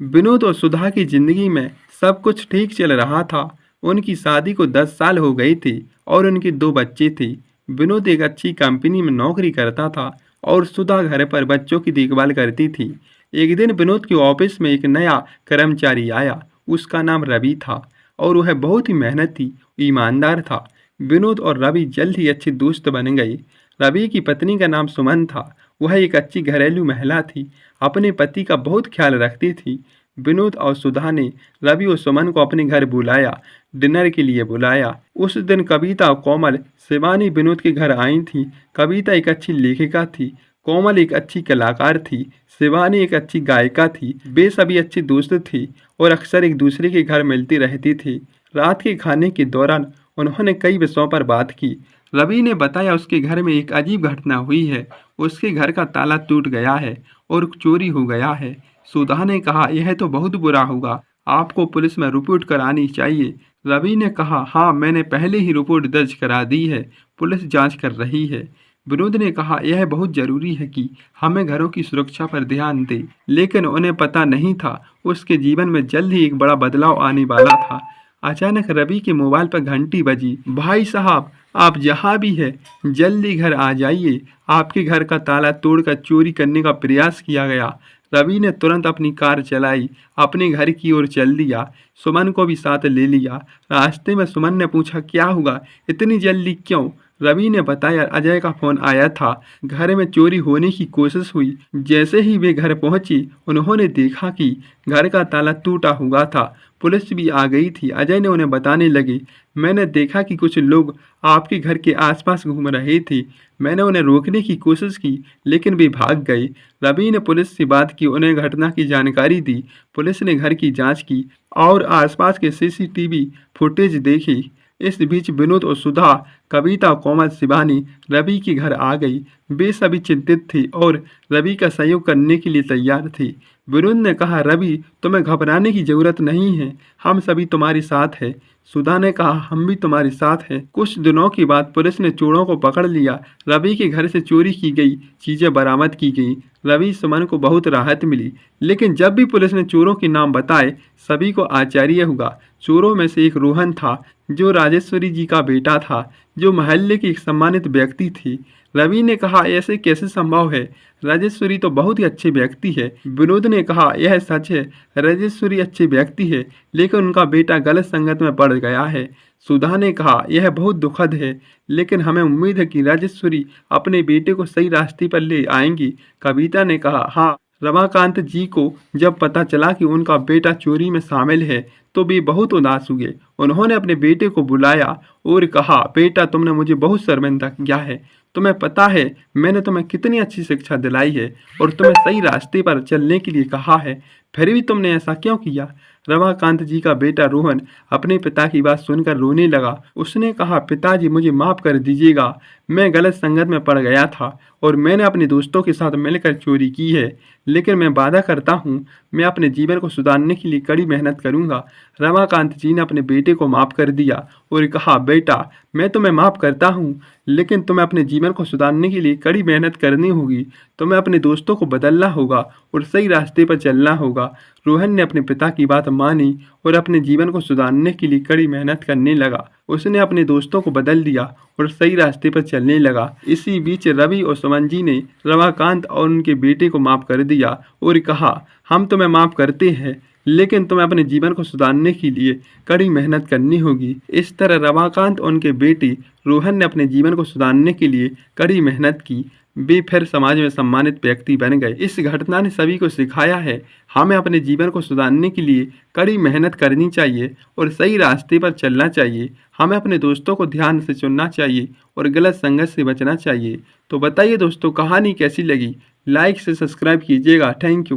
विनोद और सुधा की जिंदगी में सब कुछ ठीक चल रहा था। उनकी शादी को 10 साल हो गई थी और उनके 2 बच्चे थे। विनोद एक अच्छी कंपनी में नौकरी करता था और सुधा घर पर बच्चों की देखभाल करती थी। एक दिन विनोद के ऑफिस में एक नया कर्मचारी आया। उसका नाम रवि था और वह बहुत ही मेहनती ईमानदार था। विनोद और रवि जल्द ही अच्छे दोस्त बन गए। रवि की पत्नी का नाम सुमन था। वह एक अच्छी घरेलू महिला थी, अपने पति का बहुत ख्याल रखती थी। विनोद और सुधा ने रवि और सुमन को अपने घर बुलाया, डिनर के लिए बुलाया। उस दिन कविता और कोमल शिवानी विनोद के घर आई थी। कविता एक अच्छी लेखिका थी, कोमल एक अच्छी कलाकार थी, शिवानी एक अच्छी गायिका थी। वे सभी अच्छे दोस्त थी और अक्सर एक दूसरे के घर मिलती रहती थी। रात के खाने के दौरान उन्होंने कई विषयों पर बात की। रवि ने बताया उसके घर में एक अजीब घटना हुई है। उसके घर का ताला टूट गया है और चोरी हो गया है। सुधा ने कहा, यह तो बहुत बुरा होगा, आपको पुलिस में रिपोर्ट करानी चाहिए। रवि ने कहा, हाँ, मैंने पहले ही रिपोर्ट दर्ज करा दी है, पुलिस जांच कर रही है। विनोद ने कहा, यह बहुत जरूरी है कि हमें घरों की सुरक्षा पर ध्यान दें। लेकिन उन्हें पता नहीं था उसके जीवन में जल्द ही एक बड़ा बदलाव आने वाला था। अचानक रवि के मोबाइल पर घंटी बजी। भाई साहब, आप जहाँ भी है जल्दी घर आ जाइए, आपके घर का ताला तोड़कर चोरी करने का प्रयास किया गया। रवि ने तुरंत अपनी कार चलाई, अपने घर की ओर चल दिया। सुमन को भी साथ ले लिया। रास्ते में सुमन ने पूछा, क्या हुआ, इतनी जल्दी क्यों? रवि ने बताया, अजय का फोन आया था, घर में चोरी होने की कोशिश हुई। जैसे ही वे घर पहुंची उन्होंने देखा कि घर का ताला टूटा हुआ था। पुलिस भी आ गई थी। अजय ने उन्हें बताने लगे, मैंने देखा कि कुछ लोग आपके घर के आसपास घूम रहे थे। मैंने उन्हें रोकने की कोशिश की लेकिन वे भाग गए। रवि ने पुलिस से बात की, उन्हें घटना की जानकारी दी। पुलिस ने घर की जांच की और आसपास के सीसीटीवी फुटेज देखी। इस बीच विनोद और सुधा, कविता, कोमल, शिवानी रवि के घर आ गई। वे सभी चिंतित थे और रवि का सहयोग करने के लिए तैयार थे। विनोद ने कहा, रवि, तुम्हें घबराने की जरूरत नहीं है, हम सभी तुम्हारे साथ हैं। सुधा ने कहा, हम भी तुम्हारे साथ हैं। कुछ दिनों के बाद पुलिस ने चोरों को पकड़ लिया। रवि के घर से चोरी की गई चीजें बरामद की गई। रवि सुमन को बहुत राहत मिली। लेकिन जब भी पुलिस ने चोरों के नाम बताए सभी को आश्चर्य हुआ। चोरों में से एक रोहन था, जो राजेश्वरी जी का बेटा था, जो मोहल्ले की एक सम्मानित व्यक्ति थी। रवि ने कहा, ऐसे कैसे संभव है, राजेश्वरी तो बहुत ही अच्छे व्यक्ति है। विनोद ने कहा, यह सच है, राजेश्वरी अच्छे व्यक्ति है लेकिन उनका बेटा गलत संगत में पड़ गया है। सुधा ने कहा, यह बहुत दुखद है लेकिन हमें उम्मीद है कि राजेश्वरी अपने बेटे को सही रास्ते पर ले आएंगी। कविता ने कहा, हाँ, रमाकांत जी को जब पता चला कि उनका बेटा चोरी में शामिल है तो वे बहुत उदास हुए। उन्होंने अपने बेटे को बुलाया और कहा, बेटा, तुमने मुझे बहुत शर्मिंदा किया है। तुम्हें पता है मैंने तुम्हें कितनी अच्छी शिक्षा दिलाई है और तुम्हें सही रास्ते पर चलने के लिए कहा है, फिर भी तुमने ऐसा क्यों किया? रमाकांत जी का बेटा रोहन अपने पिता की बात सुनकर रोने लगा। उसने कहा, पिताजी, मुझे माफ़ कर दीजिएगा, मैं गलत संगत में पड़ गया था और मैंने अपने दोस्तों के साथ मिलकर चोरी की है। लेकिन मैं वादा करता हूँ, मैं अपने जीवन को सुधारने के लिए कड़ी मेहनत करूँगा। रमाकांत जी ने अपने बेटे को माफ़ कर दिया और कहा, बेटा, मैं तुम्हें माफ़ करता हूँ लेकिन तुम्हें अपने जीवन को सुधारने के लिए कड़ी मेहनत करनी होगी। तुम्हें अपने दोस्तों को बदलना होगा और सही रास्ते पर चलना होगा। रोहन ने अपने पिता की बात मानी और अपने जीवन को सुधारने के लिए कड़ी मेहनत करने लगा। उसने अपने दोस्तों को बदल दिया और सही रास्ते पर चलने लगा। इसी बीच रवि और सुमन जी ने रमाकांत और उनके बेटे को माफ़ कर दिया और कहा, हम तुम्हें माफ़ करते हैं लेकिन तुम्हें अपने जीवन को सुधारने के लिए कड़ी मेहनत करनी होगी। इस तरह रमाकांत और उनके बेटे रोहन ने अपने जीवन को सुधारने के लिए कड़ी मेहनत की। वे फिर समाज में सम्मानित व्यक्ति बन गए। इस घटना ने सभी को सिखाया है, हमें अपने जीवन को सुधारने के लिए कड़ी मेहनत करनी चाहिए और सही रास्ते पर चलना चाहिए। हमें अपने दोस्तों को ध्यान से चुनना चाहिए और गलत संगत से बचना चाहिए। तो बताइए दोस्तों, कहानी कैसी लगी? लाइक से सब्सक्राइब कीजिएगा। Thank you.